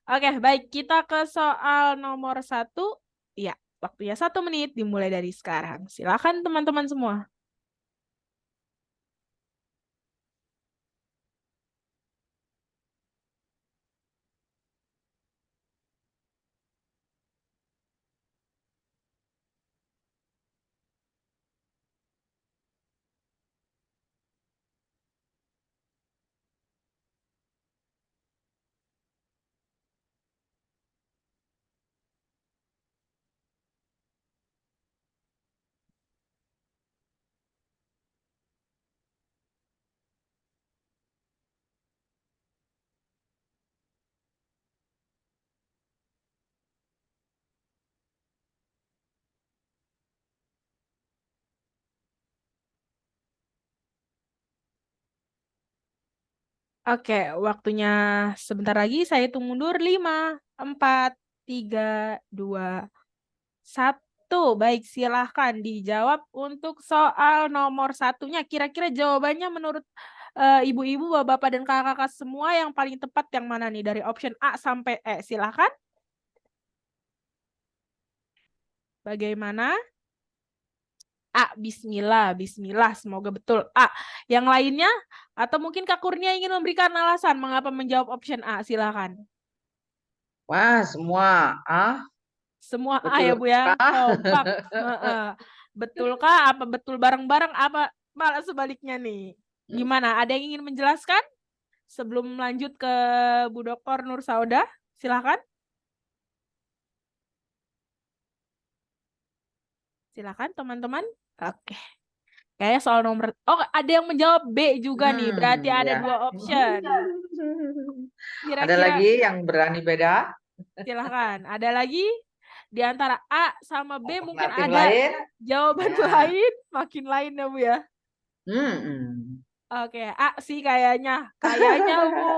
Oke, baik. Kita ke soal nomor 1. Ya, waktunya 1 menit dimulai dari sekarang. Silakan teman-teman semua. Oke, waktunya sebentar lagi. Saya hitung mundur. 5, 4, 3, 2, 1. Baik, silahkan dijawab untuk soal nomor 1-nya. Kira-kira jawabannya menurut ibu-ibu, bapak-bapak, dan kakak-kakak semua yang paling tepat yang mana nih? Dari option A sampai E. Silahkan. Bagaimana? A, bismillah, bismillah, semoga betul. A, yang lainnya? Atau mungkin Kak Kurnia ingin memberikan alasan mengapa menjawab option A? Silakan. Wah, semua A. Semua A Betul ya Bu ya, kah? kompak. Betulkah? Apa betul bareng-bareng? Apa malah sebaliknya nih? Gimana? Ada yang ingin menjelaskan sebelum lanjut ke Bu Dr. Nur Sauda? Silakan. Silakan teman-teman. Oke. Kayaknya soal nomor... Oh, ada yang menjawab B juga nih. Berarti ada Ya. 2 option. Ada Kira-kira lagi yang berani beda? silahkan. Ada lagi di antara A sama B mungkin Alternatif ada lain? jawaban Ya. lain, makin lain ya Bu ya. Hmm. Oke, A sih kayaknya Bu.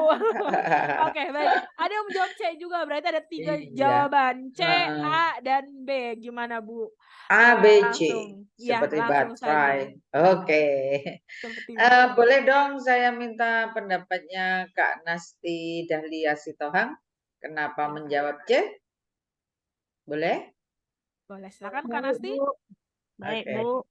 Oke, baik. Ada yang menjawab C juga, berarti ada 3 Iya. jawaban. C, Heeh. A, dan B. Gimana Bu? A, B, C. Langsung. Ya, Seperti langsung saja. baterai. Oke. Seperti baterai. Boleh dong saya minta pendapatnya Kak Nasti Dahlia Sitohang. Kenapa Silakan. menjawab C? Boleh? Boleh, silakan Kak Baik, Nasti. Bu. Baik, Oke. Bu.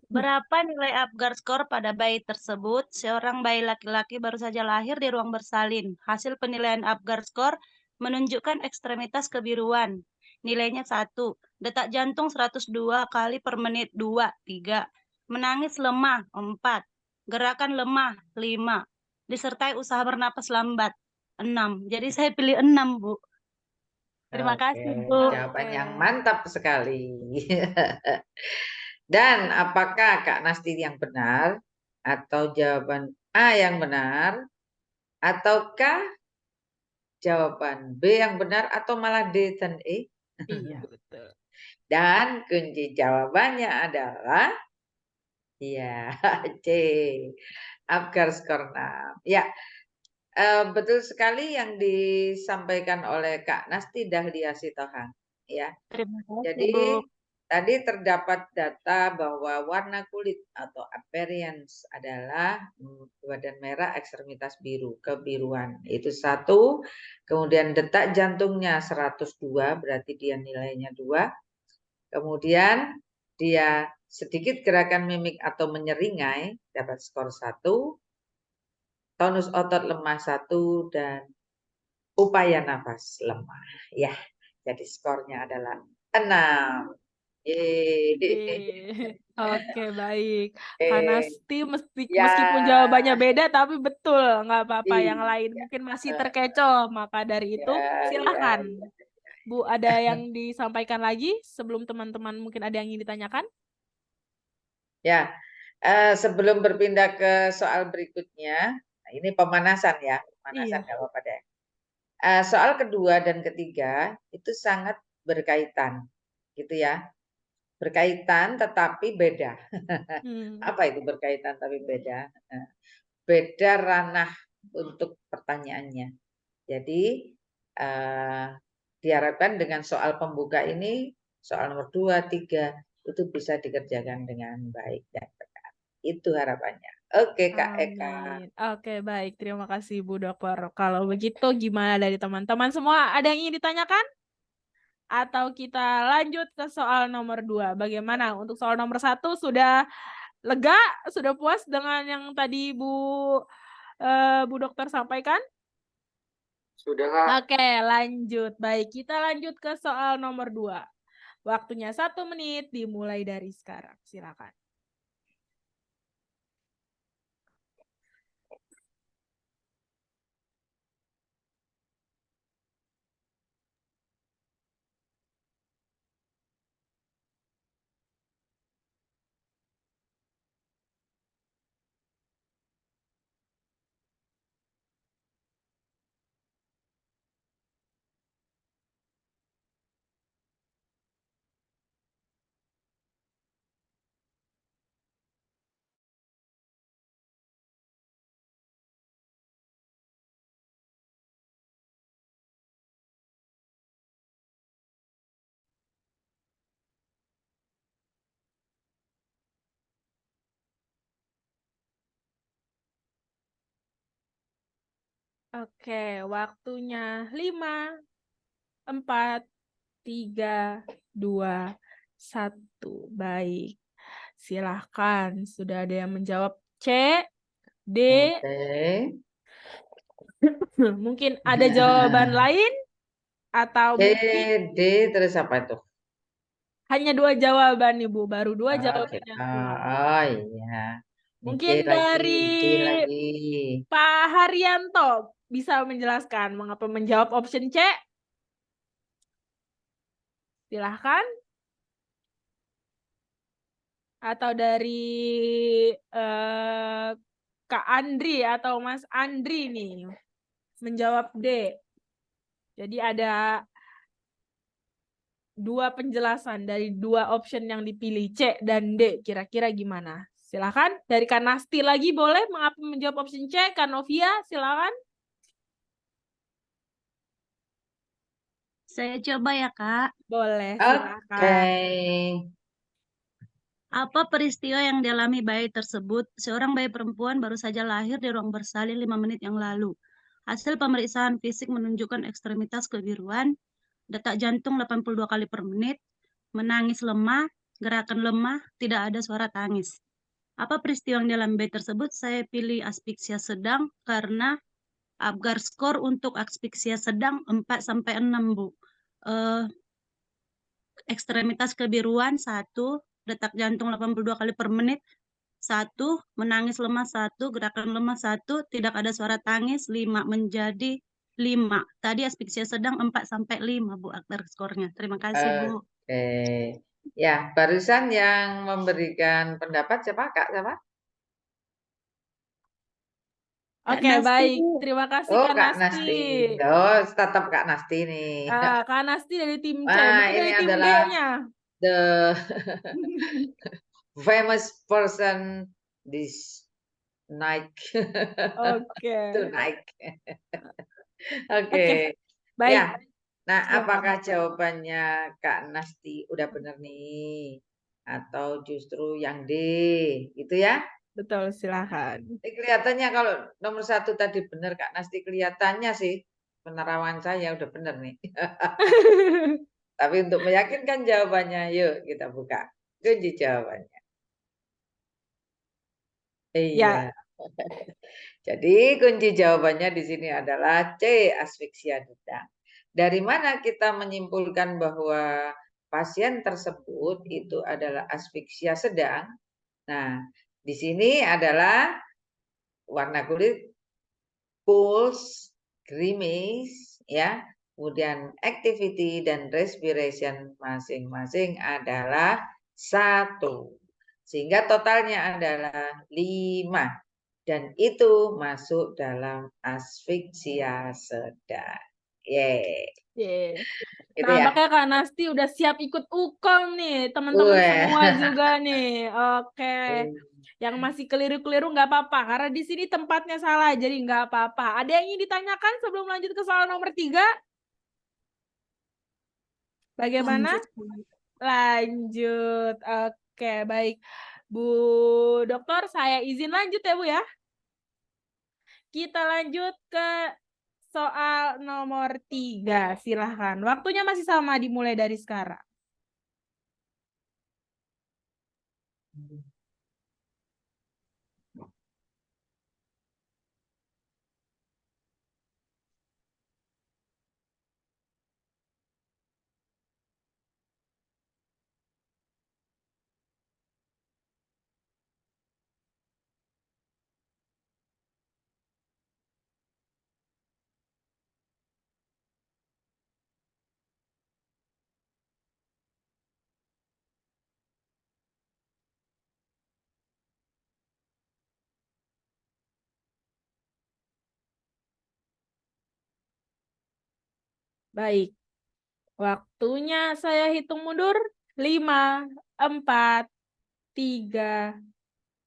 Berapa nilai Apgar skor pada bayi tersebut? Seorang bayi laki-laki baru saja lahir di ruang bersalin. Hasil penilaian Apgar skor menunjukkan ekstremitas kebiruan. Nilainya 1. Detak jantung 102 kali per menit 2, 3. Menangis lemah 4. Gerakan lemah 5. Disertai usaha bernapas lambat 6. Jadi saya pilih 6, Bu. Terima Oke, kasih, Bu. jawaban Oke. yang mantap sekali. Dan apakah Kak Nasti yang benar atau jawaban A yang benar ataukah jawaban B yang benar atau malah D dan E? Iya, betul. Dan kunci jawabannya adalah ya C. Apgar skor 6. Ya, betul sekali yang disampaikan oleh Kak Nasti Dahlia Sitohang. Ya, Terima kasih, jadi Bu. tadi terdapat data bahwa warna kulit atau appearance adalah badan merah, ekstremitas biru, kebiruan. Itu 1. Kemudian detak jantungnya 102, berarti dia nilainya 2. Kemudian dia sedikit gerakan mimik atau menyeringai, dapat skor 1. Tonus otot lemah 1 dan upaya nafas lemah. Ya, jadi skornya adalah 6. Oke, baik. Karena Eh, ya, meskipun jawabannya beda, tapi betul, nggak apa-apa. Yang lain iya, mungkin masih terkecoh. Maka dari itu, ya, ya, silahkan. ya. Bu, ada yang disampaikan lagi sebelum teman-teman mungkin ada yang ingin ditanyakan? Ya, sebelum berpindah ke soal berikutnya, nah ini pemanasan ya, pemanasan Iya. nggak apa-apa deh. Soal kedua dan ketiga itu sangat berkaitan, gitu ya. Berkaitan tetapi beda. Hmm. Apa itu berkaitan tapi beda? Beda ranah untuk pertanyaannya. Jadi diharapkan dengan soal pembuka ini, soal nomor 2, 3 itu bisa dikerjakan dengan baik dan benar. Itu harapannya. Oke, Kak Eka. Amin. Oke, baik. Terima kasih, Bu Dokter. Kalau begitu, gimana dari teman-teman semua? Ada yang ingin ditanyakan? Atau kita lanjut ke soal nomor 2? Bagaimana? Untuk soal nomor 1 sudah lega? Sudah puas dengan yang tadi Bu Dokter sampaikan? Sudah, Kak. Oke, lanjut. Baik, kita lanjut ke soal nomor 2. Waktunya 1 menit dimulai dari sekarang. Silakan. Oke, waktunya 5, 4, 3, 2, 1. Baik. Silahkan. Sudah ada yang menjawab C, D. Oke. Mungkin ada jawaban lain? Atau C, mungkin D, terus apa itu? hanya 2 jawaban nih, Bu. Baru 2 Oke. jawaban yang keluar. Oh iya. Ini C Mungkin lagi, D dari lagi. Pak Haryanto bisa menjelaskan mengapa menjawab option C? Silahkan. Atau dari Kak Andri atau Mas Andri nih menjawab D. Jadi ada 2 penjelasan dari 2 option yang dipilih C dan D. Kira-kira gimana? Silakan. Dari Kak Nasti lagi boleh mengapa menjawab option C? Kak Novia silakan. Saya coba ya, Kak. Boleh, Oke. silakan. Apa peristiwa yang dialami bayi tersebut? Seorang bayi perempuan baru saja lahir di ruang bersalin 5 menit yang lalu. Hasil pemeriksaan fisik menunjukkan ekstremitas kebiruan, detak jantung 82 kali per menit, menangis lemah, gerakan lemah, tidak ada suara tangis. Apa peristiwa yang dialami bayi tersebut? Saya pilih aspeksia sedang karena Apgar skor untuk aspeksia sedang 4-6, Bu. Ekstremitas kebiruan 1, detak jantung 82 kali per menit 1, menangis lemah 1, gerakan lemah 1, tidak ada suara tangis 5, menjadi 5. Tadi aspeksia sedang 4-5, Bu, Apgar skornya. Terima kasih, Bu. Oke. Ya, barusan yang memberikan pendapat siapa, Kak? Siapa? Kak Oke, Nasti, baik. Bu. Terima kasih Oh, Kak Kak Nasti. Nasti. Oh, tetap Kak Nasti nih. Kak Nasti dari tim C. Wah, Mungkin ini dari tim adalah D-nya. the famous person this night. Oke. Tonight. Oke. Oke, baik. Ya. Nah, Silakan. apakah jawabannya Kak Nasti udah benar nih? Atau justru yang D? Gitu ya? Betul, silakan. Ini kelihatannya kalau nomor 1 tadi benar Kak Nasti, kelihatannya sih penerawan saya udah benar nih. Tapi untuk meyakinkan jawabannya, yuk kita buka kunci jawabannya. Ya, Iya. Jadi kunci jawabannya di sini adalah C, asfiksia sedang. Dari mana kita menyimpulkan bahwa pasien tersebut itu adalah asfiksia sedang? Nah, di sini adalah warna kulit, pulse, grimace, ya. Kemudian activity dan respiration masing-masing adalah 1. Sehingga totalnya adalah 5. Dan itu masuk dalam asfiksia sedang. Yeay. yeah. Itu ya. Nampaknya Kak Nasti udah siap ikut UKOM nih. Teman-teman Wah. semua juga nih. Oke. Yang masih keliru-keliru nggak apa-apa. Karena di sini tempatnya salah. Jadi nggak apa-apa. Ada yang ingin ditanyakan sebelum lanjut ke soal nomor 3? Bagaimana? Lanjut. Lanjut. Oke, baik. Bu Dokter, saya izin lanjut ya Bu ya. Kita lanjut ke soal nomor 3. Silahkan. Waktunya masih sama, dimulai dari sekarang. Baik. Waktunya saya hitung mundur. 5, 4, 3,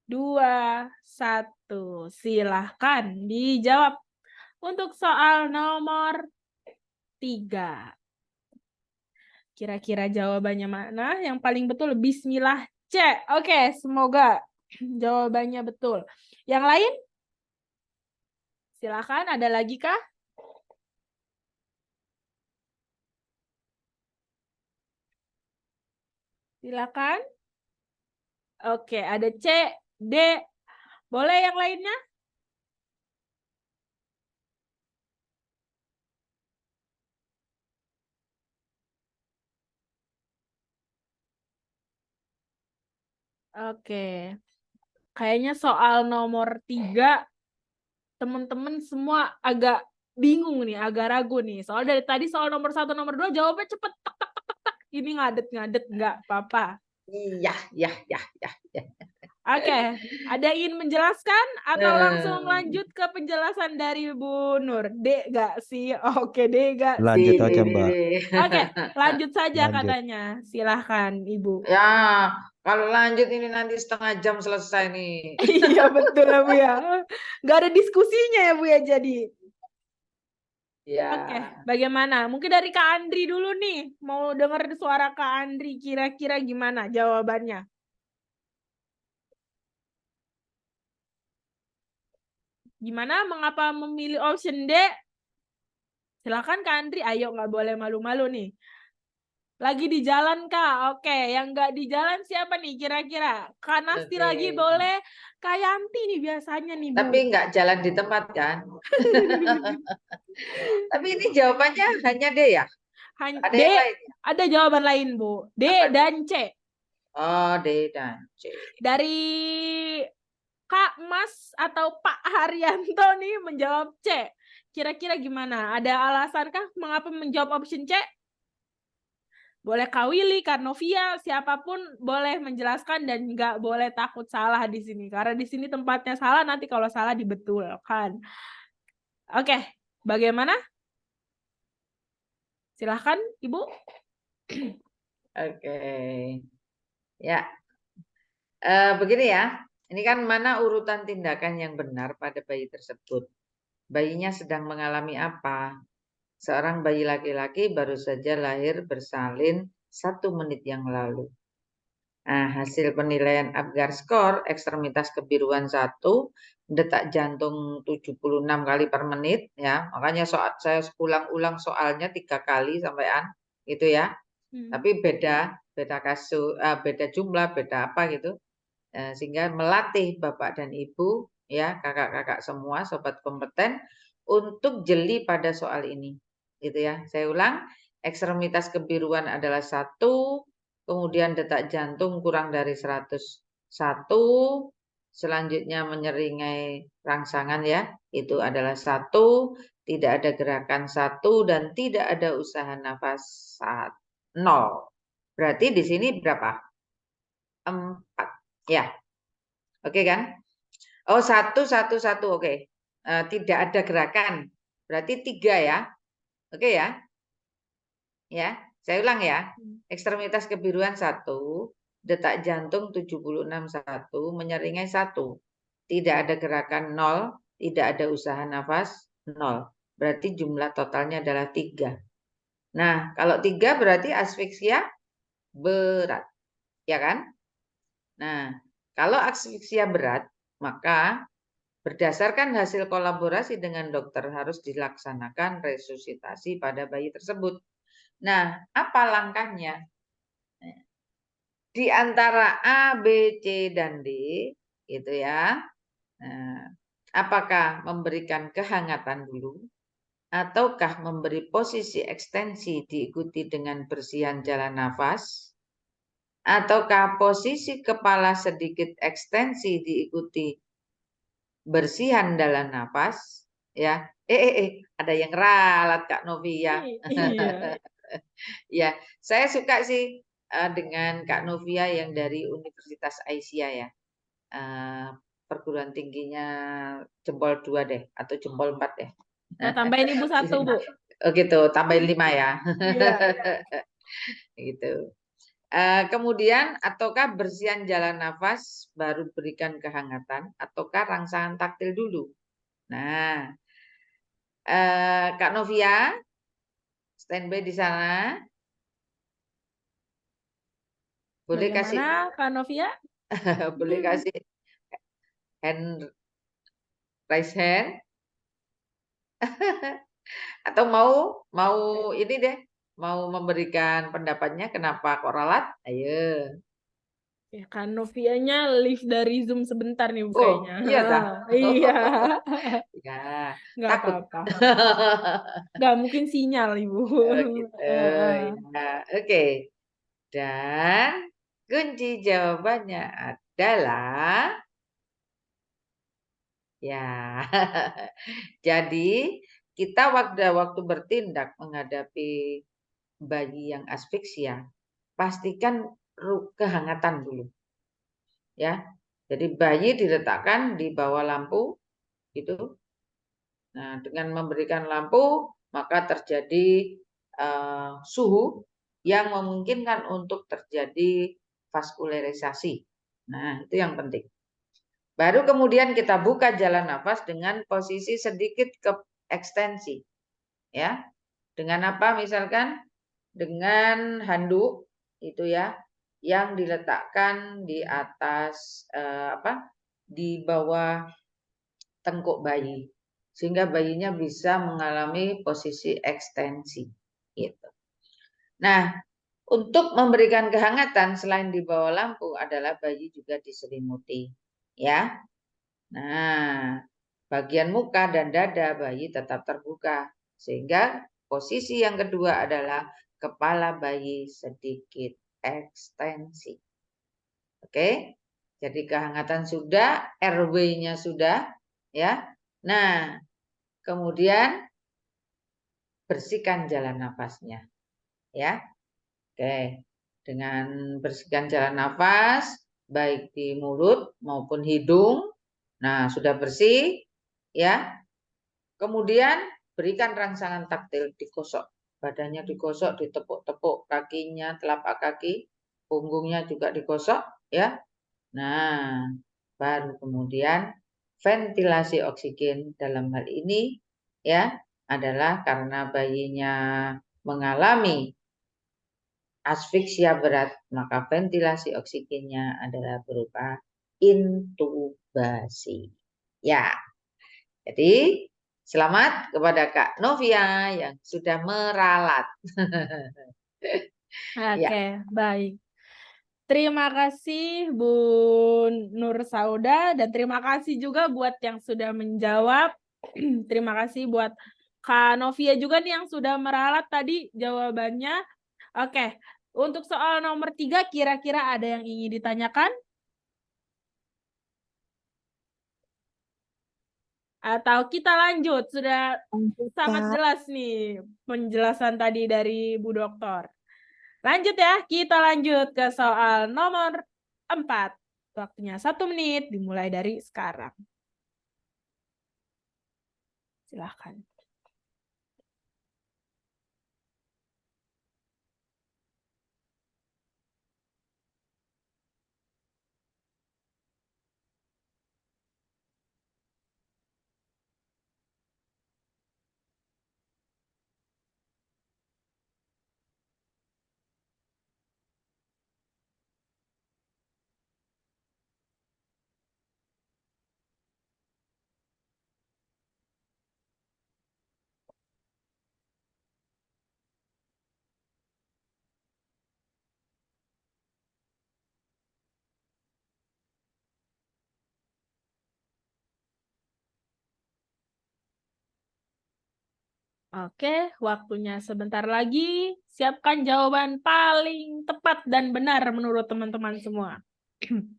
2, 1. Silahkan dijawab untuk soal nomor 3. Kira-kira jawabannya mana yang paling betul? Bismillah C. Oke, semoga jawabannya betul. Yang lain? Silahkan, ada lagi kah? Silakan. Oke, ada C, D. Boleh yang lainnya? Oke. Kayaknya soal nomor 3, teman-teman semua agak bingung nih, agak ragu nih. Soal dari tadi soal nomor 1, nomor 2 jawabnya cepet. Tak, tak, tak, tak, tak. Ini ngadet-ngadet, nggak apa-apa. Iya, ya. Oke, ada ingin menjelaskan atau langsung lanjut ke penjelasan dari Bu Nur? D nggak sih? Oke, D nggak sih? Lanjut aja, Mbak. Oke, lanjut saja Lanjut. katanya. Silahkan, Ibu. Ya, kalau lanjut ini nanti setengah jam selesai nih. Iya, betul ya, Bu ya. Nggak ada diskusinya ya, Bu ya, jadi. Ya. Oke, bagaimana? Mungkin dari Kak Andri dulu nih. Mau dengar suara Kak Andri, kira-kira gimana jawabannya? Gimana? Mengapa memilih option D? Silakan Kak Andri, ayo nggak boleh malu-malu nih. Lagi di jalan Kak? Oke, yang nggak di jalan siapa nih kira-kira? Kak Nasti Oke. lagi boleh, Kak Yanti nih biasanya nih Bu. Tapi nggak jalan di tempat kan? Tapi ini jawabannya hanya D ya? Ada D, yang lain? ada jawaban lain Bu. D Apa itu? dan C. Oh, D dan C. Dari Kak Mas atau Pak Haryanto nih menjawab C. Kira-kira gimana? Ada alasankah mengapa menjawab option C? Boleh Kak Willy, Kak Novia, siapapun boleh menjelaskan dan nggak boleh takut salah di sini. Karena di sini tempatnya salah, nanti kalau salah dibetulkan. Oke, bagaimana? Silahkan, Ibu. Oke. Ya. Begini ya. Ini kan mana urutan tindakan yang benar pada bayi tersebut. Bayinya sedang mengalami apa? Seorang bayi laki-laki baru saja lahir bersalin 1 menit yang lalu. Nah, hasil penilaian Apgar Score, ekstremitas kebiruan 1, detak jantung 76 kali per menit, ya. Makanya saya ulang-ulang soalnya 3 kali sampean, gitu ya. Tapi beda kasus, beda jumlah, beda apa gitu. Sehingga melatih Bapak dan Ibu, ya, kakak-kakak semua, sobat kompeten, untuk jeli pada soal ini, gitu ya. Saya ulang, ekstremitas kebiruan adalah 1, kemudian detak jantung kurang dari 101, selanjutnya menyeringai rangsangan ya, itu adalah 1, tidak ada gerakan 1, dan tidak ada usaha nafas 0. Berarti di sini berapa? 4, ya. Oke kan? Oh, 1, 1, 1, oke. Tidak ada gerakan, berarti 3 ya. Oke ya? Ya, saya ulang ya. Ekstremitas kebiruan 1, detak jantung 76 1, menyeringai 1. Tidak ada gerakan 0, tidak ada usaha nafas 0. Berarti jumlah totalnya adalah 3. Nah, kalau 3 berarti asfiksia berat. Ya kan? Nah, Kalau asfiksia berat, maka berdasarkan hasil kolaborasi dengan dokter harus dilaksanakan resusitasi pada bayi tersebut. Nah, apa langkahnya? Di antara A, B, C, dan D, gitu ya. Nah, apakah memberikan kehangatan dulu, ataukah memberi posisi ekstensi diikuti dengan bersihan jalan nafas, ataukah posisi kepala sedikit ekstensi diikuti bersihan dalam nafas, ya. Ada yang ralat Kak Novia. Iya. Ya, saya suka sih dengan Kak Novia yang dari Universitas Aisyah ya. Perguruan tingginya jempol 2 deh atau jempol 4 deh. Nah, tambahin ibu satu, Bu. Oh gitu, tambahin 5 ya. Iya, iya. Gitu. Kemudian ataukah bersihan jalan nafas baru berikan kehangatan ataukah rangsangan taktil dulu. Nah, Kak Novia, standby di sana. Boleh kasih Bagaimana, Kak Novia? boleh kasih hand raise hand atau mau ini deh, mau memberikan pendapatnya kenapa kok ralat? Ayo. Ya, Kak Novianya live dari Zoom sebentar nih Bu Oh, kayaknya. iya dah. Iya, Ya, nggak takut. apa-apa. Nggak mungkin sinyal Ibu. Oh, gitu. Heeh. Ya, oke. Dan kunci jawabannya adalah ya. Jadi, kita waktu bertindak menghadapi bayi yang asfiksia, pastikan kehangatan dulu, ya. Jadi bayi diletakkan di bawah lampu, gitu. Nah, dengan memberikan lampu, maka terjadi suhu yang memungkinkan untuk terjadi vaskularisasi. Nah, itu yang penting. Baru kemudian kita buka jalan nafas dengan posisi sedikit ke ekstensi, ya. Dengan apa? Misalkan dengan handuk itu ya, yang diletakkan di atas di bawah tengkuk bayi, sehingga bayinya bisa mengalami posisi ekstensi. Gitu. Nah, untuk memberikan kehangatan selain di bawah lampu adalah bayi juga diselimuti, ya. Nah, bagian muka dan dada bayi tetap terbuka, sehingga posisi yang kedua adalah kepala bayi sedikit ekstensi. Oke, jadi kehangatan sudah, RW-nya sudah, ya. Nah, kemudian bersihkan jalan nafasnya, ya. Oke, dengan bersihkan jalan nafas, baik di mulut maupun hidung. Nah, sudah bersih, ya. Kemudian berikan rangsangan taktil, digosok. Badannya digosok, ditepuk-tepuk, kakinya, telapak kaki, punggungnya juga digosok, ya. Nah, baru kemudian ventilasi oksigen dalam hal ini ya adalah karena bayinya mengalami asfiksia berat, maka ventilasi oksigennya adalah berupa intubasi. Ya, jadi selamat kepada Kak Novia yang sudah meralat. Ya, Oke, baik. Terima kasih Bu Nur Sauda dan terima kasih juga buat yang sudah menjawab. Terima kasih buat Kak Novia juga nih yang sudah meralat tadi jawabannya. Oke, untuk soal nomor 3 kira-kira ada yang ingin ditanyakan? Atau kita lanjut? Sudah sangat jelas nih penjelasan tadi dari Bu Dokter. Lanjut ya, kita lanjut ke soal nomor 4. Waktunya 1 menit, dimulai dari sekarang. Silahkan. Oke, waktunya sebentar lagi. Siapkan jawaban paling tepat dan benar menurut teman-teman semua. 3,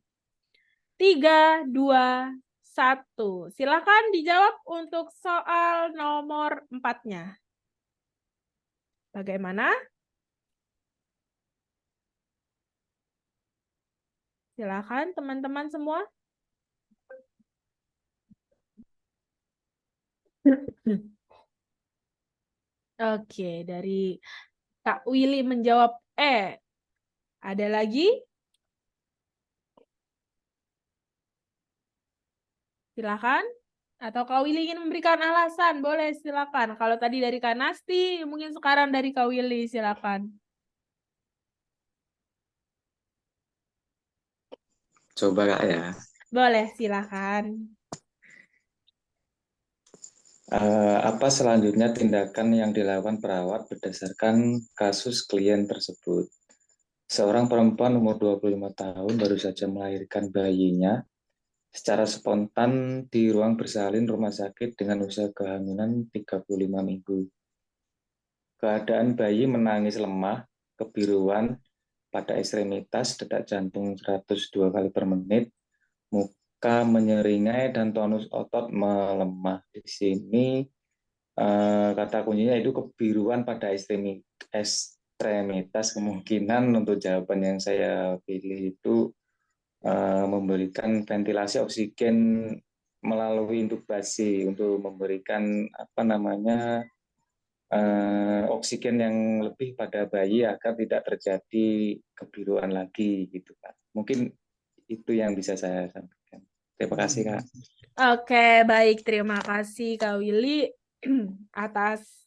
2, 1. Silakan dijawab untuk soal nomor 4-nya. Bagaimana? Silakan teman-teman semua. Oke, dari Kak Willy menjawab E. Ada lagi? Silakan. Atau Kak Willy ingin memberikan alasan? Boleh, silakan. Kalau tadi dari Kak Nasti, mungkin sekarang dari Kak Willy, silakan. Coba Kak ya. Boleh, silakan. Apa selanjutnya tindakan yang dilakukan perawat berdasarkan kasus klien tersebut? Seorang perempuan umur 25 tahun baru saja melahirkan bayinya secara spontan di ruang bersalin rumah sakit dengan usia kehamilan 35 minggu. Keadaan bayi menangis lemah, kebiruan pada ekstremitas, detak jantung 102 kali per menit, muka menyeringai, dan tonus otot melemah. Di sini kata kuncinya itu kebiruan pada ekstremitas. Kemungkinan untuk jawaban yang saya pilih itu memberikan ventilasi oksigen melalui intubasi untuk memberikan oksigen yang lebih pada bayi agar tidak terjadi kebiruan lagi gitu Kak. Mungkin itu yang bisa saya sampaikan. Terima kasih Kak. Oke, baik. Terima kasih Kak Willy atas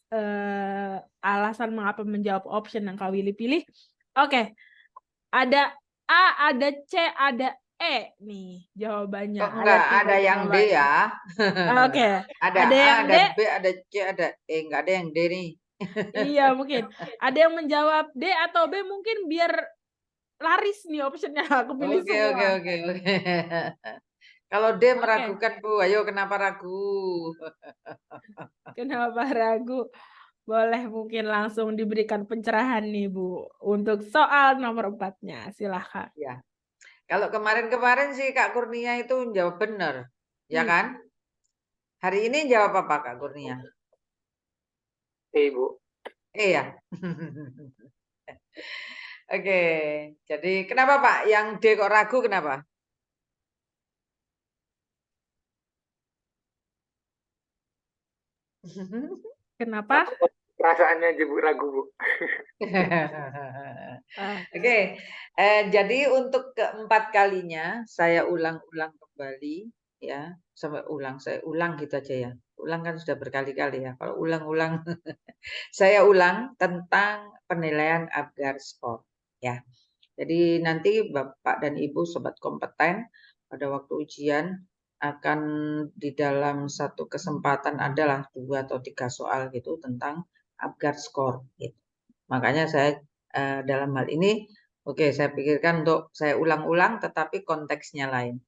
alasan mengapa menjawab option yang Kak Willy pilih. Oke, ada A, ada C, ada E nih jawabannya. Oh, enggak, tiga ada yang D jawaban. ya. Oke, Ada ada A, yang ada D. B, ada C, ada E. Enggak ada yang D nih. Iya, mungkin. Ada yang menjawab D atau B mungkin biar laris nih optionnya. Aku pilih Oke, semua. oke. Kalau D meragukan Bu, ayo kenapa ragu? Kenapa ragu? Boleh mungkin langsung diberikan pencerahan nih Bu untuk soal nomor 4-nya. Silahkan. Ya. Kalau kemarin-kemarin sih Kak Kurnia itu jawab benar, ya kan? Hari ini jawab apa Kak Kurnia? Ibu. Ya. Oke, jadi kenapa Pak? Yang D kok ragu kenapa? Kenapa? Perasaannya ibu ragu Bu. Oke, jadi untuk keempat kalinya saya ulang-ulang kembali ya, sampai saya ulang gitu aja ya. Ulang kan sudah berkali-kali ya. Kalau ulang-ulang saya ulang tentang penilaian Apgar Score ya. Jadi nanti Bapak dan Ibu sobat kompeten pada waktu ujian akan di dalam satu kesempatan adalah 2 atau 3 soal gitu tentang Apgar Score gitu. Makanya saya dalam hal ini saya pikirkan untuk saya ulang-ulang tetapi konteksnya lain.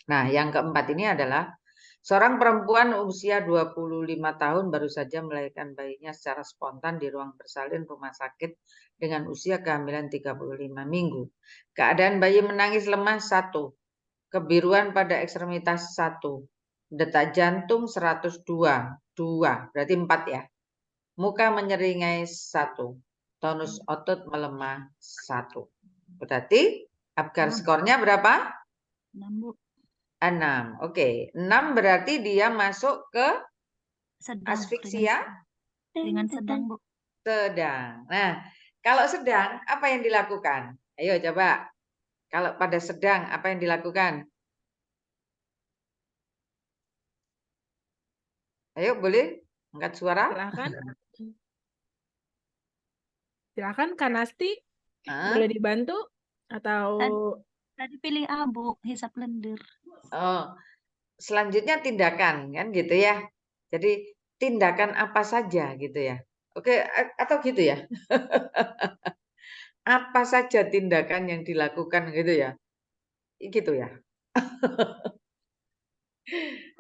Nah, yang keempat ini adalah seorang perempuan usia 25 tahun baru saja melahirkan bayinya secara spontan di ruang bersalin rumah sakit dengan usia kehamilan 35 minggu. Keadaan bayi menangis lemah 1, kebiruan pada ekstremitas 1, detak jantung 102, 2, berarti 4 ya. Muka menyeringai 1, tonus otot melemah 1. Berarti Apgar skornya berapa? 6 Bu. 6. Oke, 6 berarti dia masuk ke Sedang. asfiksia Dengan sedang Bu. sedang. Nah, kalau sedang apa yang dilakukan? Ayo coba. Kalau pada sedang apa yang dilakukan? Ayo boleh angkat suara? Silakan. Silakan Kak Nasti. Ah, Boleh dibantu atau Tadi pilih A Bu, hisap lendir. Oh, selanjutnya tindakan kan gitu ya. Jadi tindakan apa saja gitu ya. Oke, atau gitu ya. Apa saja tindakan yang dilakukan gitu ya. Gitu ya.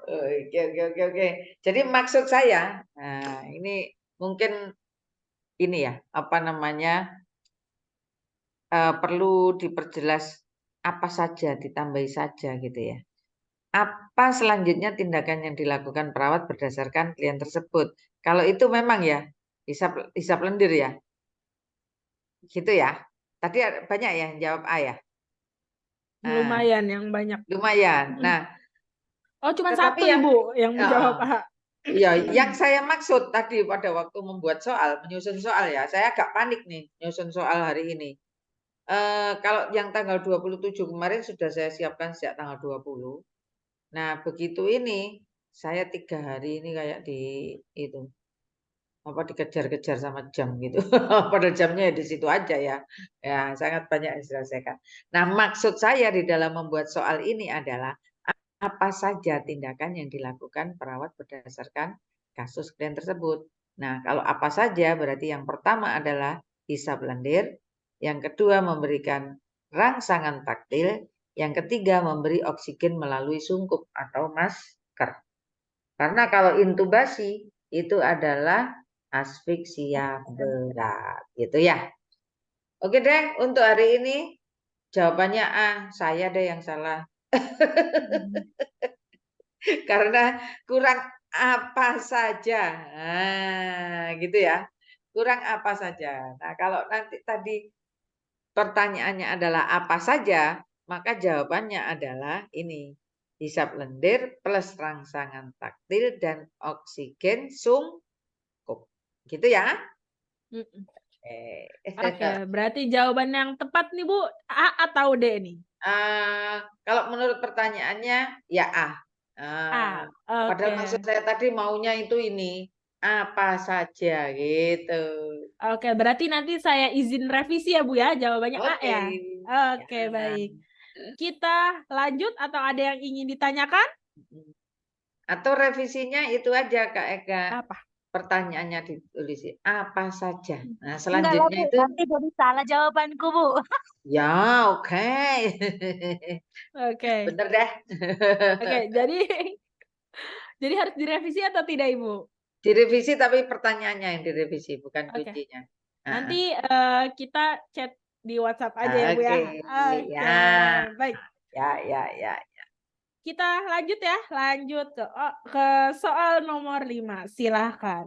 Oke. Jadi maksud saya, nah ini mungkin ini ya, apa namanya, perlu diperjelas apa saja, ditambahi saja gitu ya. Apa selanjutnya tindakan yang dilakukan perawat berdasarkan klien tersebut? Kalau itu memang ya, hisap lendir ya? Gitu ya? Tadi banyak ya yang jawab A ya? Nah, Lumayan yang banyak. lumayan. Nah, Oh, cuma tetapi satu Ibu yang menjawab A. ya, yang saya maksud tadi pada waktu membuat soal, menyusun soal ya, saya agak panik nih menyusun soal hari ini. Kalau yang tanggal 27 kemarin sudah saya siapkan sejak tanggal 20. Nah, begitu ini, saya 3 hari ini kayak itu, apa, dikejar-kejar sama jam gitu. Padahal jamnya di situ aja ya. Ya, sangat banyak yang diselesaikan. Nah, maksud saya di dalam membuat soal ini adalah apa saja tindakan yang dilakukan perawat berdasarkan kasus klien tersebut. Nah, kalau apa saja berarti yang pertama adalah hisap lendir, yang kedua memberikan rangsangan taktil, yang ketiga memberi oksigen melalui sungkup atau masker. Karena kalau intubasi itu adalah asfiksia berat, gitu ya. Oke deh, untuk hari ini jawabannya A, saya deh yang salah. Karena kurang apa saja. Nah, gitu ya. Kurang apa saja. Nah, kalau nanti tadi pertanyaannya adalah apa saja, maka jawabannya adalah ini. Hisap lendir plus rangsangan taktil dan oksigen sungkup. Gitu ya. Oke, berarti jawaban yang tepat nih Bu, A atau D nih? Kalau menurut pertanyaannya ya A. Padahal Oke. maksud saya tadi maunya itu ini apa saja gitu. Oke, berarti nanti saya izin revisi ya Bu ya, jawabannya A Oke. ya. Oke, Ya. baik. Kita lanjut atau ada yang ingin ditanyakan? Atau revisinya itu aja Kak Eka. Apa? Pertanyaannya ditulis apa saja. Nah, Enggak lah, selanjutnya Bu. itu Nanti jadi salah jawabanku, Bu. ya oke. Oke. Bener deh. Oke, jadi harus direvisi atau tidak Ibu? Direvisi tapi pertanyaannya yang direvisi bukan Oke. kuncinya. Nanti kita chat di WhatsApp aja ya Bu ya. Oke. Oke, Ya. baik. Ya. Kita lanjut ya, lanjut ke soal nomor 5. Silahkan.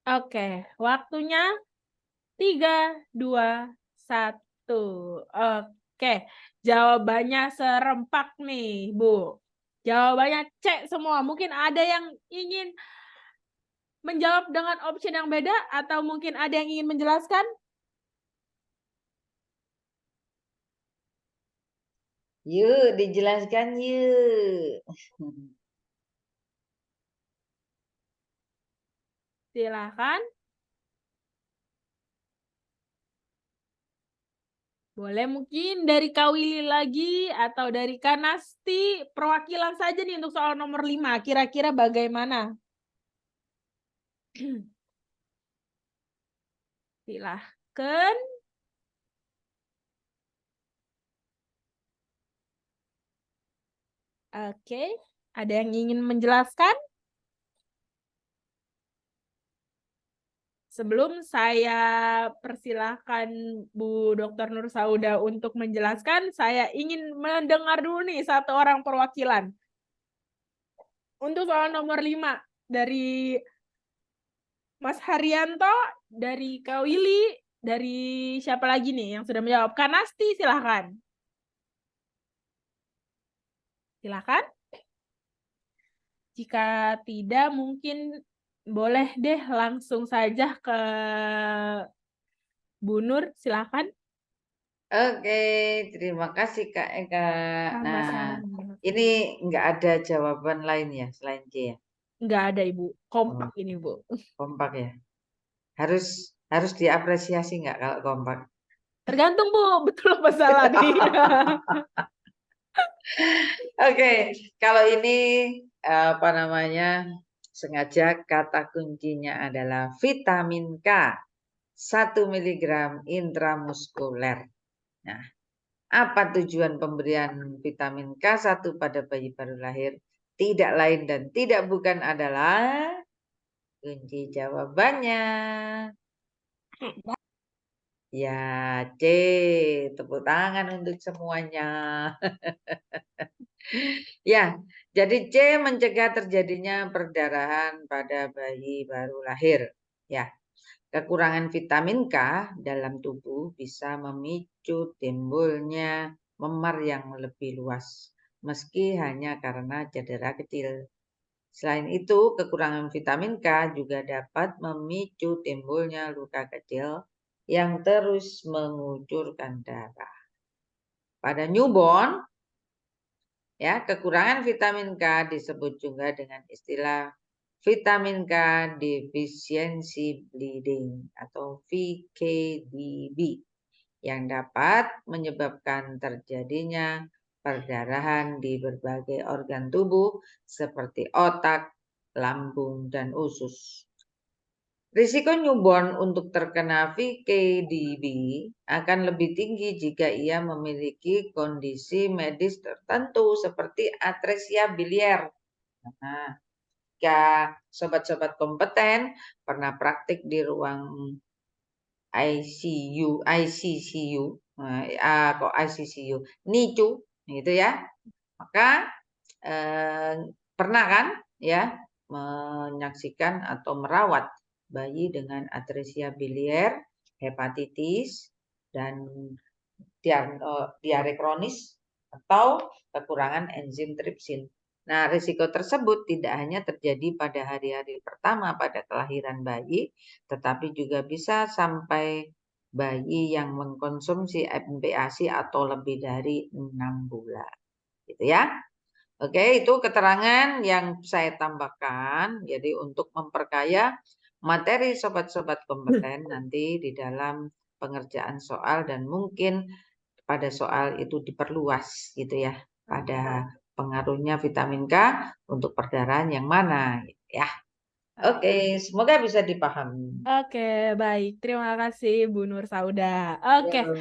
Oke, waktunya 3, 2, 1. Oke, jawabannya serempak nih, Bu. Jawabannya C semua. Mungkin ada yang ingin menjawab dengan option yang beda atau mungkin ada yang ingin menjelaskan? Yuk, dijelaskan yuk. Silahkan. Boleh mungkin dari Kak Willy lagi atau dari Kak Nasti, perwakilan saja nih untuk soal nomor 5. Kira-kira bagaimana? Silahkan. Oke, ada yang ingin menjelaskan? Sebelum saya persilahkan Bu Dr. Nur Sauda untuk menjelaskan, saya ingin mendengar dulu nih satu orang perwakilan. Untuk soal nomor 5 dari Mas Haryanto, dari Kak Willy, Dari siapa lagi nih yang sudah menjawab? Kanasti, silahkan. Silahkan. Jika tidak, mungkin boleh deh langsung saja ke Bu Nur, silahkan. Oke, terima kasih Kak Eka. Nah, Sama-sama. ini nggak ada jawaban lain ya selain C ya? Nggak ada, Ibu. Kompak Oh, ini, Bu. kompak ya. Harus diapresiasi nggak kalau kompak? Tergantung, Bu. Betul apa salah nih? Oke, kalau ini apa namanya, sengaja kata kuncinya adalah vitamin K 1 mg intramuskuler. Nah, apa tujuan pemberian vitamin K1 pada bayi baru lahir? Tidak lain dan tidak bukan adalah kunci jawabannya. Ya, C. Tepuk tangan untuk semuanya. Ya, jadi C mencegah terjadinya perdarahan pada bayi baru lahir. Ya, kekurangan vitamin K dalam tubuh bisa memicu timbulnya memar yang lebih luas, meski hanya karena cedera kecil. Selain itu, kekurangan vitamin K juga dapat memicu timbulnya luka kecil yang terus mengucurkan darah. Pada newborn, ya, kekurangan vitamin K disebut juga dengan istilah vitamin K deficiency bleeding atau VKDB yang dapat menyebabkan terjadinya perdarahan di berbagai organ tubuh seperti otak, lambung, dan usus. Risiko newborn untuk terkena VKDB akan lebih tinggi jika ia memiliki kondisi medis tertentu seperti atresia biliar. Nah, jika sobat-sobat kompeten pernah praktik di ruang ICCU, kok ICCU, NICU, gitu ya, maka pernah kan ya menyaksikan atau merawat bayi dengan atresia biliar, hepatitis, dan diare kronis atau kekurangan enzim tripsin. Nah, risiko tersebut tidak hanya terjadi pada hari-hari pertama pada kelahiran bayi, tetapi juga bisa sampai bayi yang mengkonsumsi MPASI atau lebih dari 6 bulan. Gitu ya. Oke, itu keterangan yang saya tambahkan. Jadi untuk memperkaya materi sobat-sobat kompeten nanti di dalam pengerjaan soal dan mungkin pada soal itu diperluas gitu ya. Pada pengaruhnya vitamin K untuk perdarahan yang mana ya. Oke, semoga bisa dipahami. Oke, baik. Terima kasih, Bu Nur Sauda. Oke. Ya.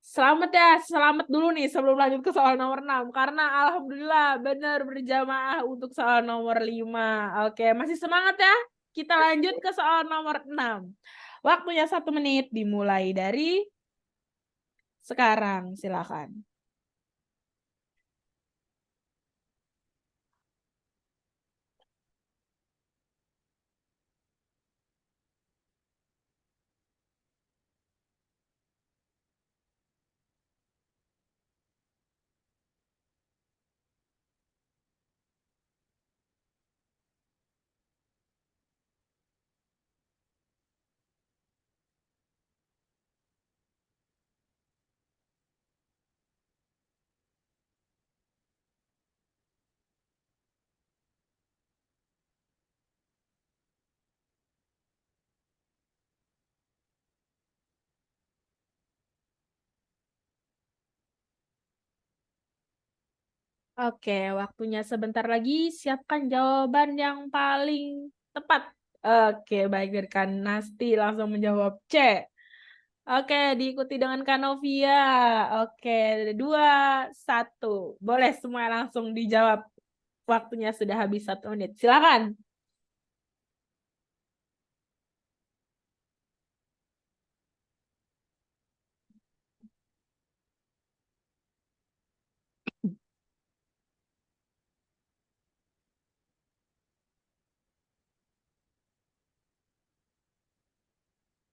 Selamat ya, selamat dulu nih sebelum lanjut ke soal nomor 6. Karena alhamdulillah benar berjamaah untuk soal nomor 5. Oke, masih semangat ya? Kita lanjut ke soal nomor 6. Waktunya 1 menit dimulai dari sekarang, silakan. Oke, waktunya sebentar lagi. Siapkan jawaban yang paling tepat. Oke, baik dari Nasti langsung menjawab C. Oke, diikuti dengan Kanovia. Oke, 2, 1. Boleh semua langsung dijawab. Waktunya sudah habis 1 menit. Silakan.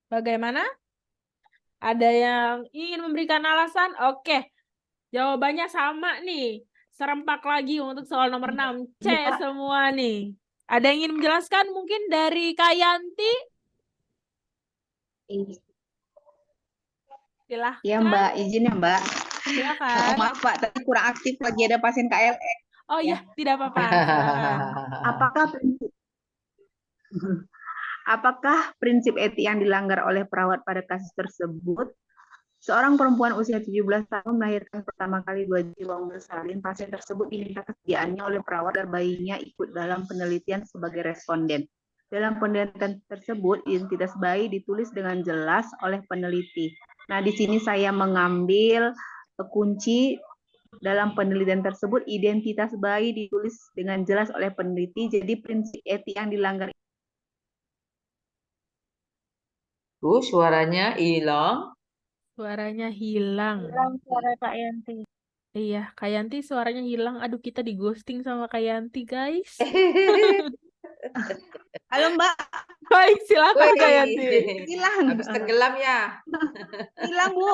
Bagaimana? Ada yang ingin memberikan alasan? Oke, jawabannya sama nih. Serempak lagi untuk soal nomor 6. C semua nih. Ada yang ingin menjelaskan mungkin dari Kak Yanti? Silahkan. Iya Mbak, izin ya Mbak. Silakan. Maaf Pak, tadi kurang aktif lagi ada pasien KLE. Oh iya, tidak apa-apa. Silakan. Apakah prinsip etik yang dilanggar oleh perawat pada kasus tersebut? Seorang perempuan usia 17 tahun melahirkan pertama kali 2 jiwa bersalin. Pasien tersebut diminta kesediaannya oleh perawat agar bayinya ikut dalam penelitian sebagai responden. Dalam penelitian tersebut, identitas bayi ditulis dengan jelas oleh peneliti. Nah, di sini saya mengambil kunci dalam penelitian tersebut, identitas bayi ditulis dengan jelas oleh peneliti. Jadi prinsip etik yang dilanggar. Suaranya hilang. Suaranya hilang. Hilang suara Kak Yanti. Iya, Kak Yanti suaranya hilang. Aduh, kita di ghosting sama Kak Yanti, guys. Halo Mbak, Baik, silakan Kak Woi, Yanti. hilang. habis tenggelam ya? Hilang Bu.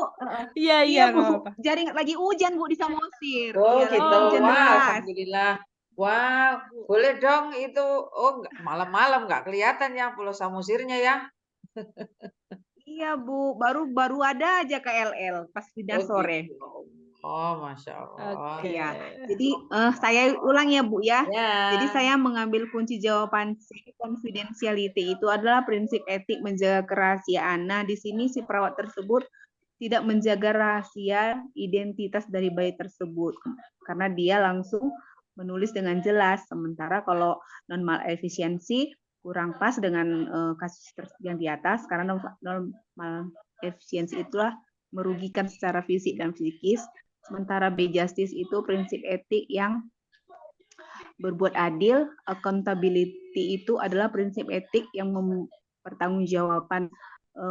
Iya, Iya nggak Bu, apa-apa. jaring lagi hujan Bu di Samosir. Oh Iya, lagi gitu. hujan Wah, deras. alhamdulillah. Wah, boleh dong itu. Oh, malam-malam nggak kelihatan ya Pulau Samosirnya ya? Iya Bu, baru ada aja KLL pas pindah Oh sore. gitu. Oh, Masya Allah. Oke. Iya. Jadi saya ulang ya Bu ya. Ya. Jadi saya mengambil kunci jawaban C, confidentiality itu adalah prinsip etik menjaga kerahasiaan. Nah, di sini si perawat tersebut tidak menjaga rahasia identitas dari bayi tersebut karena dia langsung menulis dengan jelas. Sementara kalau non malefisiensi kurang pas dengan kasus yang di atas karena non malefisiensi itulah merugikan secara fisik dan psikis. Sementara B justice itu prinsip etik yang berbuat adil. Accountability itu adalah prinsip etik yang mempertanggungjawaban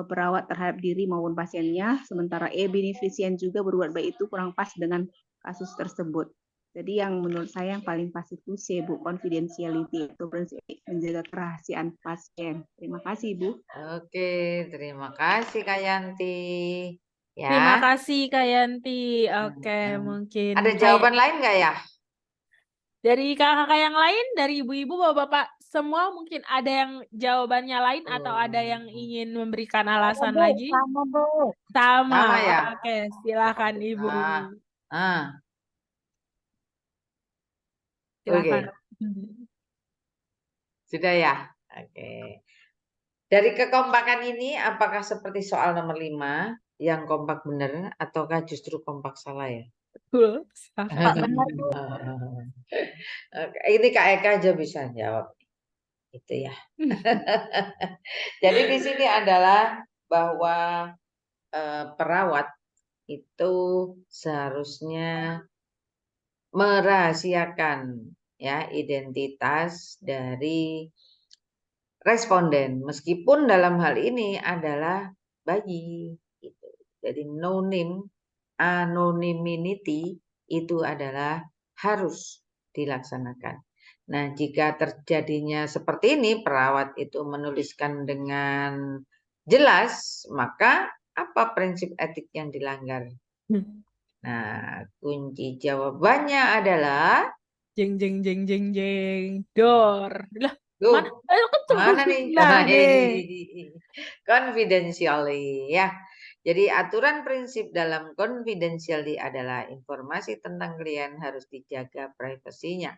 perawat terhadap diri maupun pasiennya. Sementara E beneficent juga berbuat baik itu kurang pas dengan kasus tersebut. Jadi yang menurut saya yang paling pas itu C, Bu, confidentiality itu prinsip menjaga kerahasiaan pasien. Terima kasih, Bu. Oke, terima kasih Kak Yanti. Ya. Terima kasih Kak Yanti. Oke, mungkin Ada jawaban lain nggak ya? dari kakak-kakak yang lain, dari ibu-ibu, bapak-bapak, semua mungkin ada yang jawabannya lain atau ada yang ingin memberikan alasan lagi? Sama Bu. Sama. Sama ya? Oke, silakan Ibu. Silakan. Sudah ya? Oke. Dari kekompakan ini, apakah seperti soal nomor 5 yang kompak benar ataukah justru kompak salah ya? Betul. Pak benar Bu. Ini Kak Eka aja bisa jawab. Itu ya. Jadi di sini adalah bahwa perawat itu seharusnya merahasiakan ya identitas dari responden, meskipun dalam hal ini adalah bayi. Gitu. Jadi no name, anonymity itu adalah harus dilaksanakan. Nah, jika terjadinya seperti ini, perawat itu menuliskan dengan jelas, maka apa prinsip etik yang dilanggar? Nah, kunci jawabannya adalah Jeng jeng jeng jeng jeng. Dor. Lah, Duh, mana? Kan mana nih? Nah, nih. Confidentially ya. Jadi aturan prinsip dalam confidentiality adalah informasi tentang klien harus dijaga privasinya.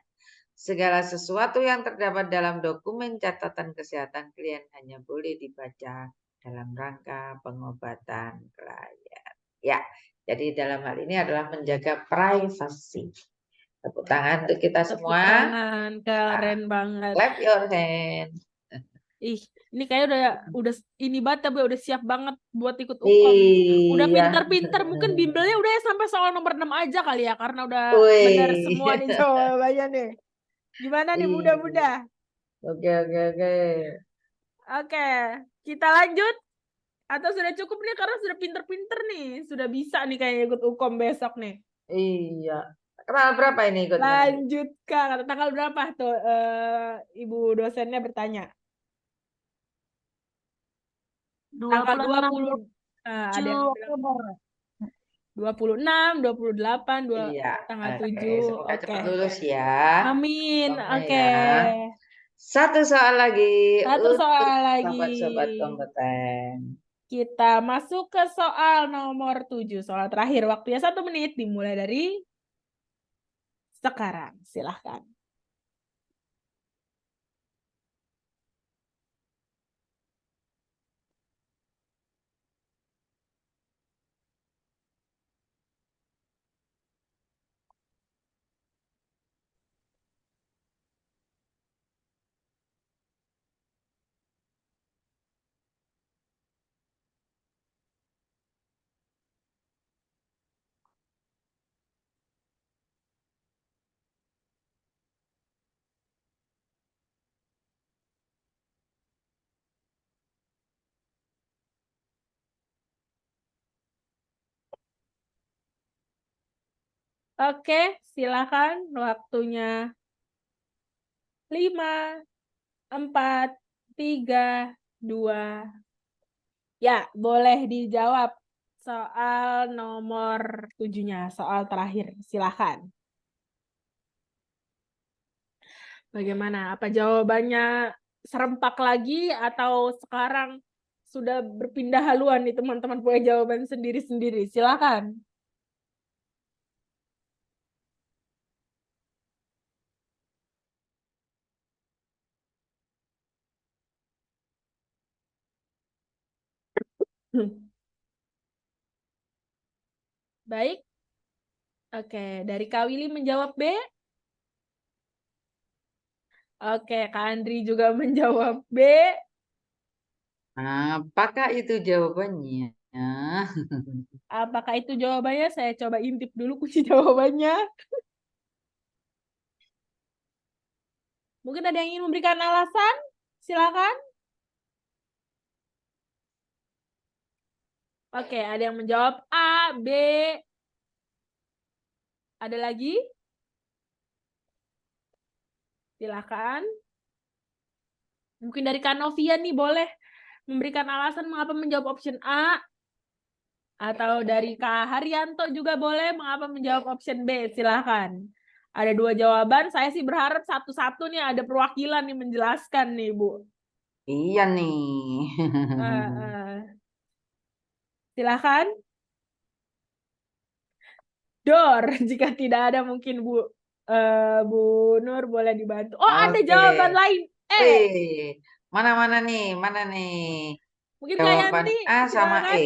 Segala sesuatu yang terdapat dalam dokumen catatan kesehatan klien hanya boleh dibaca dalam rangka pengobatan klien. Ya, jadi dalam hal ini adalah menjaga privasi. Tepuk tangan untuk kita Tepuk semua. tangan, keren banget. Clap your hand. Ih, ini kayak udah ini banget tapi udah siap banget buat ikut UKOM. Udah Iya. pinter-pinter, mungkin bimbelnya udah sampai soal nomor 6 aja kali ya karena udah Wih. benar semua nih jawabannya nih. Gimana nih mudah-mudah? Oke. Oke, kita lanjut atau sudah cukup nih karena sudah pinter-pinter nih, sudah bisa nih kayaknya ikut UKOM besok nih. Iya. Tanggal berapa ini ikutnya? Lanjutkan, tanggal berapa tuh Ibu dosennya bertanya? Tanggal 26. Ada yang 7 bilang Oktober. 26, 28, Iya, tanggal oke. 7. Semoga Oke. cepat lulus ya. Amin. Pokoknya Oke. ya. Satu soal lagi Satu untuk soal lagi. sobat-sobat kompeten. Kita masuk ke soal nomor 7. Soal terakhir. Waktunya 1 menit. Dimulai dari sekarang. Silahkan. Oke, silakan. Waktunya 5, 4, 3, 2. Ya, boleh dijawab soal nomor 7-nya, soal terakhir. Silakan. Bagaimana? Apa jawabannya serempak lagi atau sekarang sudah berpindah haluan nih teman-teman punya jawaban sendiri-sendiri? Silakan. Baik. Oke, dari Kak Willy menjawab B. Oke, Kak Andri juga menjawab B. Apakah itu jawabannya? Apakah itu jawabannya? Saya coba intip dulu kunci jawabannya. Mungkin ada yang ingin memberikan alasan? Silakan. Oke, ada yang menjawab A, B. Ada lagi? Silakan. Mungkin dari Kanovia nih boleh memberikan alasan mengapa menjawab option A. Atau dari Kak Haryanto juga boleh mengapa menjawab option B. Silakan. Ada 2 jawaban. Saya sih berharap satu-satu nih ada perwakilan nih menjelaskan nih, Bu. Iya nih. Silakan. Dor, jika tidak ada mungkin Bu Nur boleh dibantu. Oh, ada Oke. jawaban lain. Wih, mana nih? Mana nih? Mungkin Kak Jawaban Yanti, A sama silakan. E.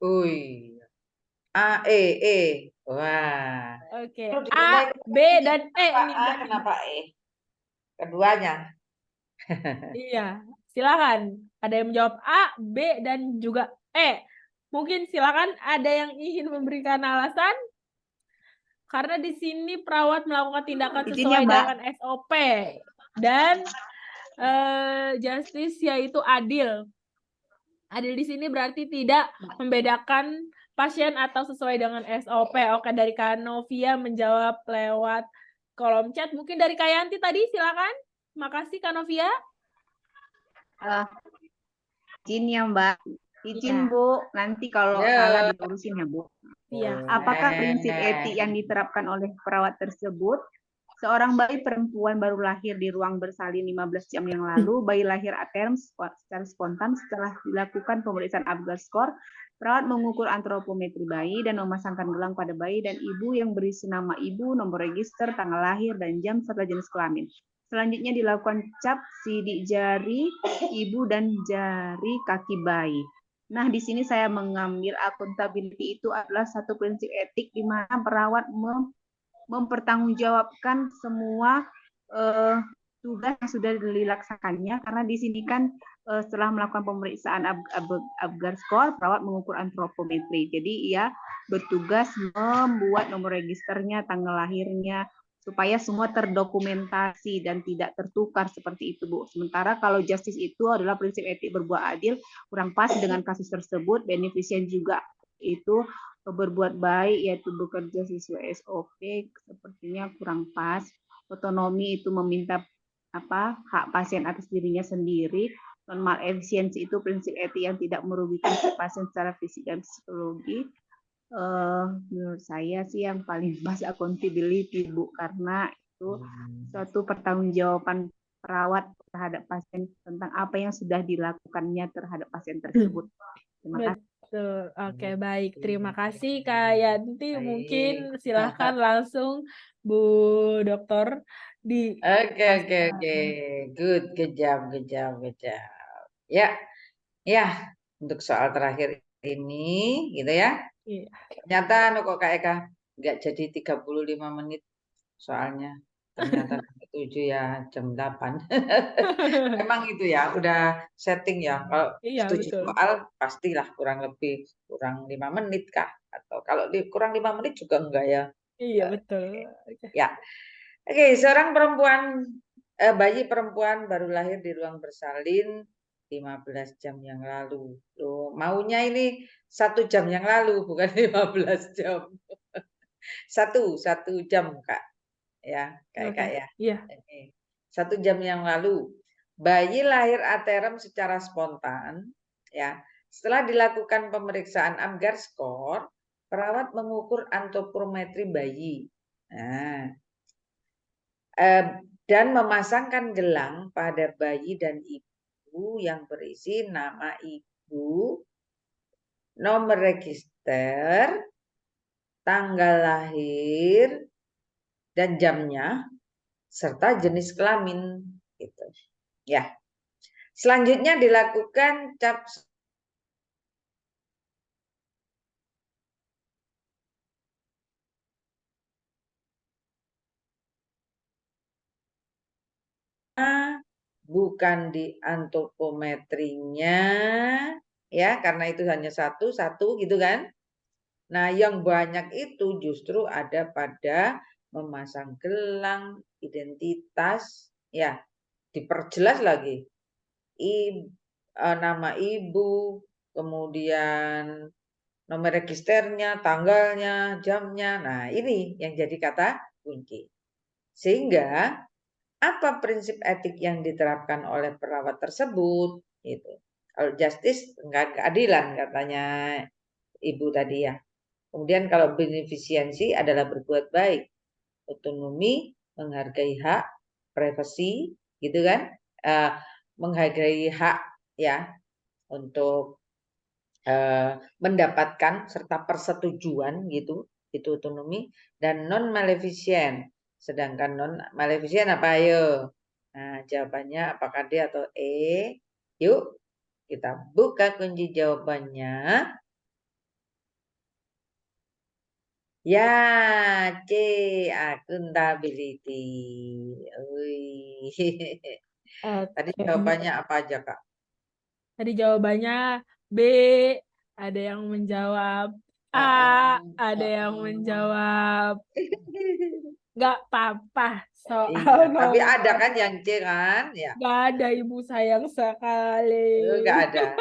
Wih. A, E. Wah. Oke, Perlu A, diketahui B, dan E kenapa ini A, berarti. kenapa E? Keduanya. Iya, silakan. Ada yang menjawab A, B, dan juga E. Mungkin silakan ada yang ingin memberikan alasan. Karena di sini perawat melakukan tindakan Izin sesuai ya, Mbak. dengan SOP. Dan justice yaitu adil. Adil di sini berarti tidak membedakan pasien atau sesuai dengan SOP. Oke, dari Kak Novia menjawab lewat kolom chat. Mungkin dari Kak Yanti tadi, silakan. Makasih Kak Novia. Izin ya, Mbak. Izin, Ya. Bu. Nanti kalau Ya. salah dilurusin ya, Bu. Iya. Apakah prinsip etik yang diterapkan oleh perawat tersebut? Seorang bayi perempuan baru lahir di ruang bersalin 15 jam yang lalu. Bayi lahir aterm secara spontan setelah dilakukan pemeriksaan Apgar score. Perawat mengukur antropometri bayi dan memasangkan gelang pada bayi dan ibu yang berisi nama ibu, nomor register, tanggal lahir, dan jam serta jenis kelamin. Selanjutnya dilakukan cap sidik jari ibu dan jari kaki bayi. Nah, di sini saya mengambil accountability itu adalah satu prinsip etik di mana perawat mempertanggungjawabkan semua tugas yang sudah dilaksanakannya, karena di sini kan setelah melakukan pemeriksaan Apgar score, perawat mengukur antropometri. Jadi ia bertugas membuat nomor registernya, tanggal lahirnya, supaya semua terdokumentasi dan tidak tertukar seperti itu, Bu. Sementara kalau justice itu adalah prinsip etik berbuat adil, kurang pas dengan kasus tersebut. Beneficient juga itu berbuat baik, yaitu bekerja sesuai SOP, sepertinya kurang pas. Otonomi itu meminta hak pasien atas dirinya sendiri. Non malefisiensi itu prinsip etik yang tidak merugikan si pasien secara fisik dan psikologi. Menurut saya sih yang paling pas accountability, Bu, karena itu suatu pertanggungjawaban perawat terhadap pasien tentang apa yang sudah dilakukannya terhadap pasien tersebut. Terima kasih. Betul. Oke, baik. Terima kasih Kak Yanti. Baik. Mungkin silahkan langsung Bu Dokter di Oke. Good, kejam. Ya, untuk soal terakhir ini, gitu ya. Iya. Ternyata kok Kak Eka nggak jadi 35 menit soalnya. Ternyata 7 ya jam 8. Memang itu ya, udah setting ya. Kalau Iya, 7 betul. soal pastilah kurang 5 menit Kak. Atau kalau kurang 5 menit juga enggak ya. Iya, betul. Oke. Ya. Oke, seorang bayi perempuan baru lahir di ruang bersalin 15 jam yang lalu. Loh, maunya ini 1 jam yang lalu, bukan 15 jam. 1 jam, Kak. Ya, Oke. Kak ya. Iya. Oke. 1 jam yang lalu. Bayi lahir aterem secara spontan, ya. Setelah dilakukan pemeriksaan Apgar Score, perawat mengukur antropometri bayi. Nah, dan memasangkan gelang pada bayi dan ibu yang berisi nama ibu, nomor register, tanggal lahir, dan jamnya, serta jenis kelamin. Gitu. Ya. Selanjutnya dilakukan cap bukan di antropometrinya, ya, karena itu hanya satu gitu kan. Nah, yang banyak itu justru ada pada memasang gelang, identitas, ya, diperjelas lagi. Nama ibu, kemudian nomor registernya, tanggalnya, jamnya. Nah, ini yang jadi kata kunci. Sehingga apa prinsip etik yang diterapkan oleh perawat tersebut? Gitu. Kalau justice enggak keadilan katanya Ibu tadi ya. Kemudian kalau beneficiensi adalah berbuat baik, otonomi, menghargai hak, privasi, gitu kan? Menghargai hak ya untuk mendapatkan serta persetujuan gitu, itu otonomi. Dan non maleficent. Sedangkan non maleficent apa ayo? Nah, jawabannya apakah D atau E? Yuk kita buka kunci jawabannya. Ya, C, accountability. Tadi Oke. jawabannya apa aja, Kak? Tadi jawabannya B, ada yang menjawab A, ada yang menjawab nggak apa-apa soal Iya, tapi ada nomor. kan yang C kan? Ya, Nggak ada, Ibu, sayang sekali. nggak ada.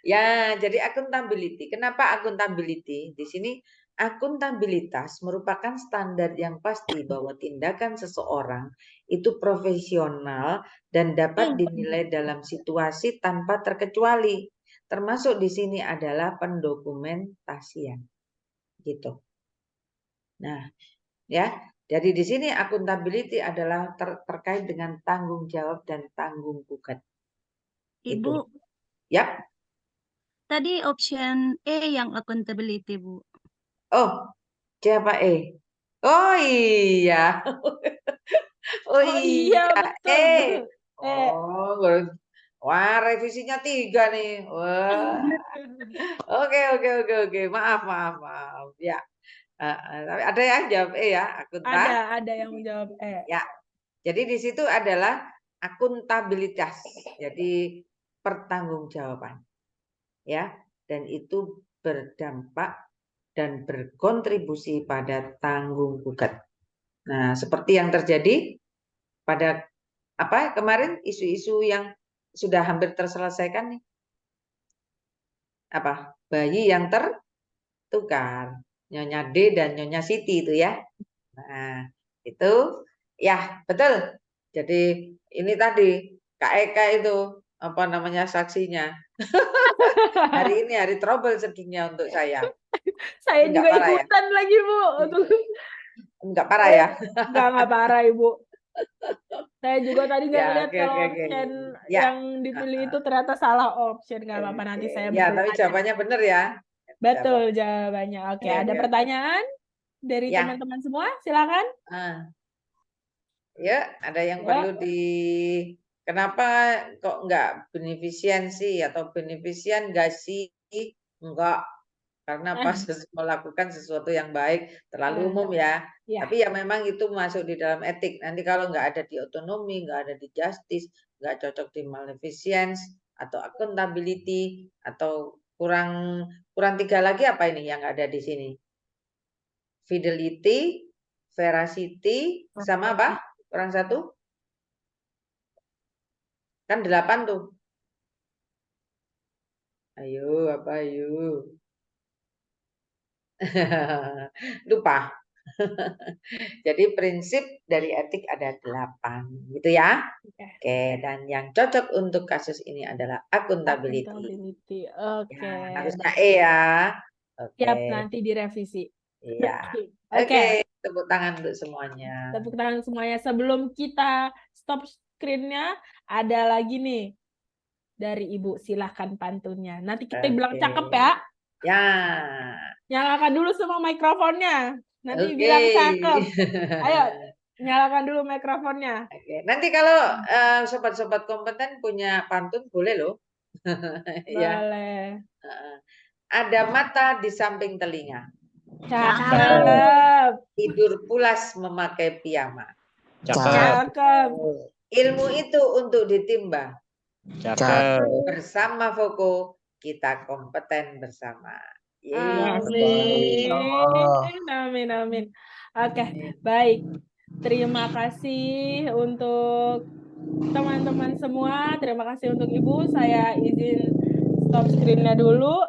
Ya, jadi accountability. Kenapa accountability? Di sini akuntabilitas merupakan standar yang pasti bahwa tindakan seseorang itu profesional dan dapat dinilai dalam situasi tanpa terkecuali. Termasuk di sini adalah pendokumentasian. Gitu. Nah, ya. Jadi di sini accountability adalah terkait dengan tanggung jawab dan tanggung gugat. Ibu, Itu. Yap. tadi option E yang accountability, Bu. Oh, siapa E? Oh iya. Oh Oh iya, iya, betul, E. Bu. Oh, wah revisinya 3 nih. Wah. Oke. Maaf. Ya. Tapi ada yang jawab E ya, Ada yang menjawab E. Ya. Jadi di situ adalah akuntabilitas. Jadi pertanggungjawaban. Ya, dan itu berdampak dan berkontribusi pada tanggung gugat. Nah, seperti yang terjadi pada kemarin isu-isu yang sudah hampir terselesaikan nih. Apa? Bayi yang tertukar. Nyonya D dan Nyonya Siti itu ya. Nah, itu ya betul. Jadi ini tadi Kak Eka itu apa namanya saksinya. Hari ini hari trouble sedunia untuk saya. Saya Enggak juga parah ya? ikutan lagi, Bu. Enggak parah ya? Nggak parah, Ibu. Saya juga tadi nggak Ya, ngeliat oke, kalau oke, oke. option Ya. yang dipilih itu ternyata salah option. Nggak apa-apa, nanti Oke. saya Ya, tapi bertanya. jawabannya benar ya. Betul jawabannya. Oke, Oke, ada oke, oke. pertanyaan dari Ya. teman-teman semua? Silakan. Ya, ada yang Ya. perlu kenapa kok enggak benefisiensi atau benefisian enggak sih? Enggak, karena pas melakukan sesuatu yang baik, terlalu umum ya. Ya. Tapi ya memang itu masuk di dalam etik. Nanti kalau enggak ada di otonomi, enggak ada di justice, enggak cocok di maleficence atau accountability atau kurang 3 lagi apa ini yang ada di sini? Fidelity, veracity, sama apa? Kurang 1? Kan 8 tuh. Ayo, apa ayo? Lupa. Jadi prinsip dari etik ada 8, gitu ya. Oke, dan yang cocok untuk kasus ini adalah accountability. Oke. Ya, harusnya E ya. Oke. Siap, nanti direvisi. Iya. Oke. Tepuk tangan untuk semuanya. Tepuk tangan semuanya. Sebelum kita stop screen-nya, ada lagi nih dari Ibu. Silahkan pantunnya. Nanti kita bilang cakep ya. Ya. Nyalakan dulu semua mikrofonnya. Nanti bilang cakep. Ayo, nyalakan dulu mikrofonnya. Nanti kalau sobat-sobat kompeten punya pantun boleh loh. Boleh. Ada mata di samping telinga. Cakep. Tidur pulas memakai piyama. Cakep. Ilmu itu untuk ditimbang. Cakep. Bersama Foko kita kompeten bersama. Amin, amin. Oke, baik. Terima kasih untuk teman-teman semua. Terima kasih untuk Ibu. Saya izin stop screen-nya dulu.